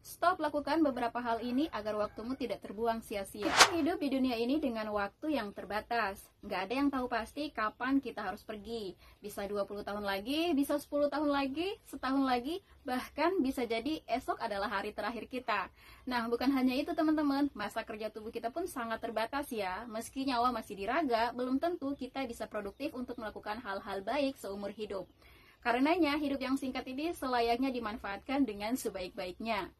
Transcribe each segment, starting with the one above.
Stop lakukan beberapa hal ini agar waktumu tidak terbuang sia-sia. Hidup di dunia ini dengan waktu yang terbatas. Nggak ada yang tahu pasti kapan kita harus pergi. Bisa 20 tahun lagi, bisa 10 tahun lagi, setahun lagi, bahkan bisa jadi esok adalah hari terakhir kita. Nah, bukan hanya itu teman-teman, masa kerja tubuh kita pun sangat terbatas ya. Meski nyawa masih diraga, belum tentu kita bisa produktif untuk melakukan hal-hal baik seumur hidup. Karenanya, hidup yang singkat ini selayaknya dimanfaatkan dengan sebaik-baiknya.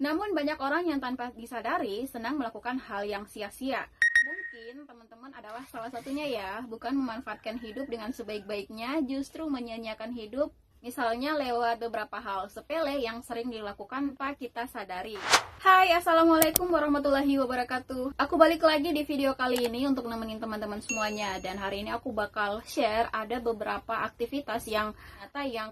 Namun banyak orang yang tanpa disadari senang melakukan hal yang sia-sia. Mungkin teman-teman adalah salah satunya ya, bukan memanfaatkan hidup dengan sebaik-baiknya, justru menyia-nyiakan hidup, misalnya lewat beberapa hal sepele yang sering dilakukan tanpa kita sadari. Hai, assalamualaikum warahmatullahi wabarakatuh. Aku balik lagi di video kali ini untuk nemenin teman-teman semuanya. Dan hari ini aku bakal share ada beberapa aktivitas yang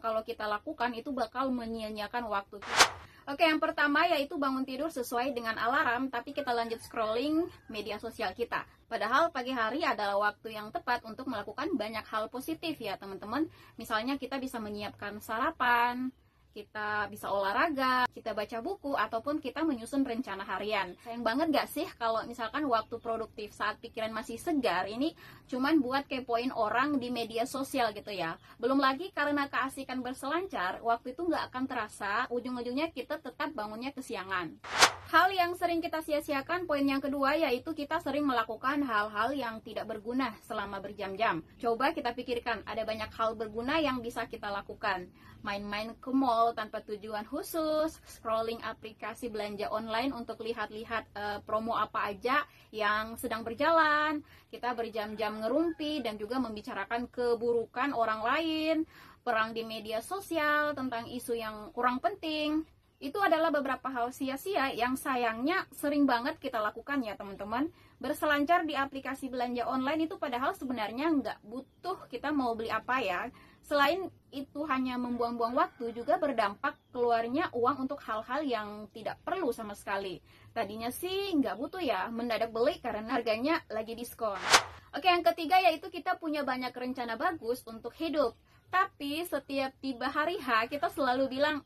kalau kita lakukan itu bakal menyia-nyiakan waktu kita. Oke, yang pertama yaitu bangun tidur sesuai dengan alarm, tapi kita lanjut scrolling media sosial kita. Padahal pagi hari adalah waktu yang tepat untuk melakukan banyak hal positif ya teman-teman. Misalnya kita bisa menyiapkan sarapan, kita bisa olahraga, kita baca buku, ataupun kita menyusun rencana harian. Sayang banget gak sih kalau misalkan waktu produktif saat pikiran masih segar ini cuman buat kepoin orang di media sosial gitu ya. Belum lagi karena keasikan berselancar, waktu itu gak akan terasa, ujung-ujungnya kita tetap bangunnya kesiangan. Hal yang sering kita sia-siakan, poin yang kedua, yaitu kita sering melakukan hal-hal yang tidak berguna selama berjam-jam. Coba kita pikirkan, ada banyak hal berguna yang bisa kita lakukan. Main-main ke mall tanpa tujuan khusus, scrolling aplikasi belanja online untuk lihat-lihat promo apa aja yang sedang berjalan, kita berjam-jam ngerumpi dan juga membicarakan keburukan orang lain, perang di media sosial tentang isu yang kurang penting. Itu adalah beberapa hal sia-sia yang sayangnya sering banget kita lakukan ya teman-teman. Berselancar di aplikasi belanja online itu padahal sebenarnya nggak butuh kita mau beli apa ya. Selain itu hanya membuang-buang waktu, juga berdampak keluarnya uang untuk hal-hal yang tidak perlu sama sekali. Tadinya sih nggak butuh ya, mendadak beli karena harganya lagi diskon. Oke, yang ketiga yaitu kita punya banyak rencana bagus untuk hidup. Tapi setiap tiba hari H kita selalu bilang,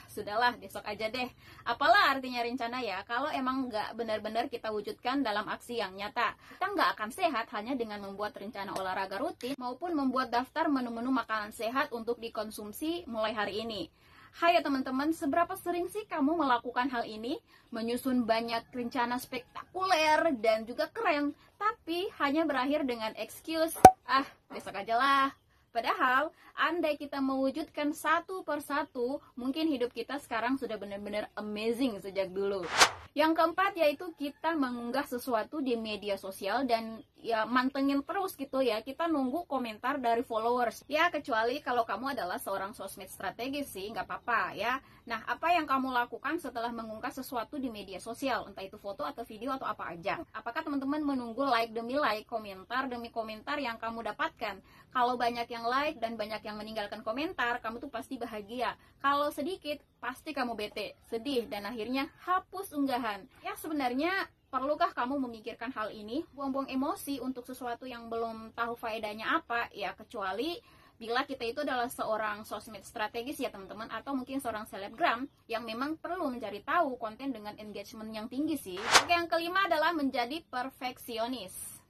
sudahlah besok aja deh. Apalah artinya rencana ya kalau emang nggak benar-benar kita wujudkan dalam aksi yang nyata. Kita nggak akan sehat hanya dengan membuat rencana olahraga rutin maupun membuat daftar menu-menu makanan sehat untuk dikonsumsi mulai hari ini. Hai ya teman-teman, seberapa sering sih kamu melakukan hal ini? Menyusun banyak rencana spektakuler dan juga keren, tapi hanya berakhir dengan excuse, besok aja lah. Padahal, andai kita mewujudkan satu persatu, mungkin hidup kita sekarang sudah benar-benar amazing sejak dulu. Yang keempat yaitu kita mengunggah sesuatu di media sosial dan ya mantengin terus gitu ya. Kita nunggu komentar dari followers. Ya kecuali kalau kamu adalah seorang sosmed strategis sih, nggak apa-apa ya. Nah, apa yang kamu lakukan setelah mengunggah sesuatu di media sosial? Entah itu foto atau video atau apa aja. Apakah teman-teman menunggu like demi like, komentar demi komentar yang kamu dapatkan? Kalau banyak yang like dan banyak yang meninggalkan komentar, kamu tuh pasti bahagia. Kalau sedikit, pasti kamu bete, sedih, dan akhirnya hapus unggahan. Ya sebenarnya perlukah kamu memikirkan hal ini? Buang-buang emosi untuk sesuatu yang belum tahu faedahnya apa? Ya kecuali bila kita itu adalah seorang sosmed strategis ya teman-teman, atau mungkin seorang selebgram yang memang perlu mencari tahu konten dengan engagement yang tinggi sih. Oke, yang kelima adalah menjadi perfeksionis.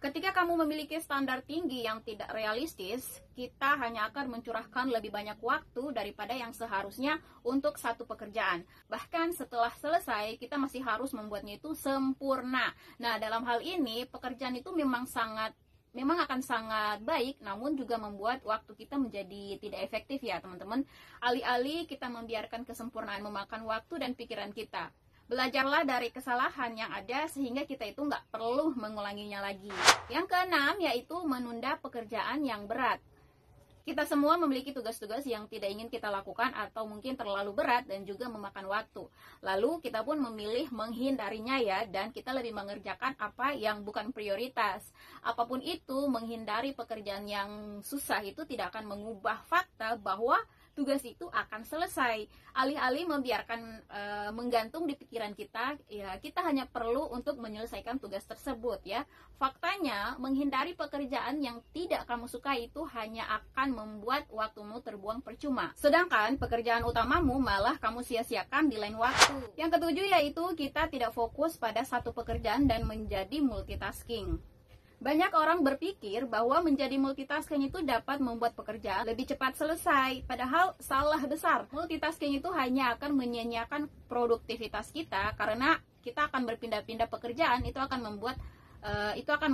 Ketika kamu memiliki standar tinggi yang tidak realistis, kita hanya akan mencurahkan lebih banyak waktu daripada yang seharusnya untuk satu pekerjaan. Bahkan setelah selesai, kita masih harus membuatnya itu sempurna. Nah, dalam hal ini, pekerjaan itu memang akan sangat baik, namun juga membuat waktu kita menjadi tidak efektif ya teman-teman. Alih-alih kita membiarkan kesempurnaan memakan waktu dan pikiran kita. Belajarlah dari kesalahan yang ada sehingga kita itu nggak perlu mengulanginya lagi. Yang keenam yaitu menunda pekerjaan yang berat. Kita semua memiliki tugas-tugas yang tidak ingin kita lakukan atau mungkin terlalu berat dan juga memakan waktu. Lalu kita pun memilih menghindarinya ya, dan kita lebih mengerjakan apa yang bukan prioritas. Apapun itu, menghindari pekerjaan yang susah itu tidak akan mengubah fakta bahwa tugas itu akan selesai. Alih-alih membiarkan menggantung di pikiran kita, ya kita hanya perlu untuk menyelesaikan tugas tersebut ya. Faktanya, menghindari pekerjaan yang tidak kamu suka itu hanya akan membuat waktumu terbuang percuma. Sedangkan pekerjaan utamamu malah kamu sia-siakan di lain waktu. Yang ketujuh yaitu kita tidak fokus pada satu pekerjaan dan menjadi multitasking. Banyak orang berpikir bahwa menjadi multitasking itu dapat membuat pekerjaan lebih cepat selesai. Padahal salah besar. Multitasking itu hanya akan menyia-nyiakan produktivitas kita karena kita akan berpindah-pindah pekerjaan. Itu akan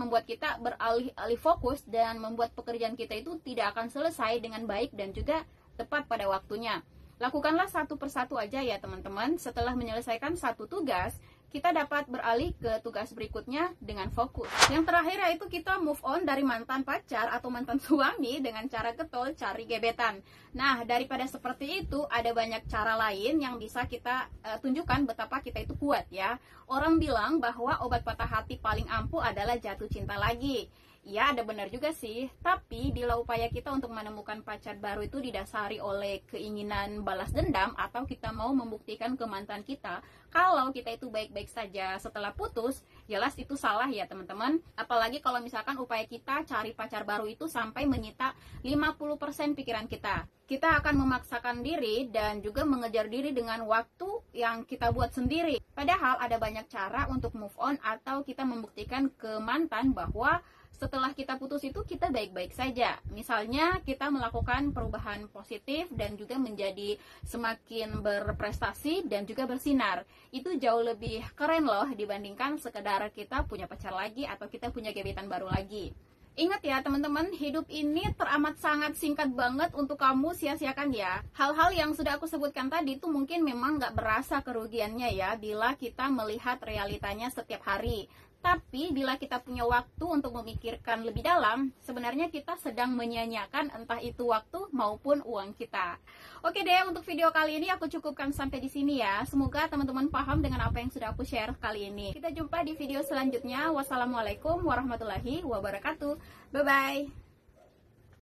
membuat kita beralih-alih fokus dan membuat pekerjaan kita itu tidak akan selesai dengan baik dan juga tepat pada waktunya. Lakukanlah satu persatu aja ya teman-teman. Setelah menyelesaikan satu tugas, kita dapat beralih ke tugas berikutnya dengan fokus. Yang terakhir yaitu kita move on dari mantan pacar atau mantan suami dengan cara getol cari gebetan. Nah, daripada seperti itu, ada banyak cara lain yang bisa kita tunjukkan betapa kita itu kuat ya. Orang bilang bahwa obat patah hati paling ampuh adalah jatuh cinta lagi. Ya, ada benar juga sih. Tapi bila upaya kita untuk menemukan pacar baru itu didasari oleh keinginan balas dendam atau kita mau membuktikan ke mantan kita kalau kita itu baik-baik saja setelah putus, jelas itu salah ya teman-teman. Apalagi kalau misalkan upaya kita cari pacar baru itu sampai menyita 50% pikiran kita. Kita akan memaksakan diri dan juga mengejar diri dengan waktu yang kita buat sendiri. Padahal ada banyak cara untuk move on atau kita membuktikan ke mantan bahwa setelah kita putus itu kita baik-baik saja. Misalnya kita melakukan perubahan positif dan juga menjadi semakin berprestasi dan juga bersinar. Itu jauh lebih keren loh dibandingkan sekedar kita punya pacar lagi atau kita punya gebetan baru lagi. Ingat ya teman-teman, hidup ini teramat sangat singkat banget untuk kamu sia-siakan ya. Hal-hal yang sudah aku sebutkan tadi itu mungkin memang gak berasa kerugiannya ya bila kita melihat realitanya setiap hari. Tapi bila kita punya waktu untuk memikirkan lebih dalam, sebenarnya kita sedang menyia-nyiakan entah itu waktu maupun uang kita. Oke deh, untuk video kali ini aku cukupkan sampai di sini ya. Semoga teman-teman paham dengan apa yang sudah aku share kali ini. Kita jumpa di video selanjutnya. Wassalamualaikum warahmatullahi wabarakatuh. Bye-bye.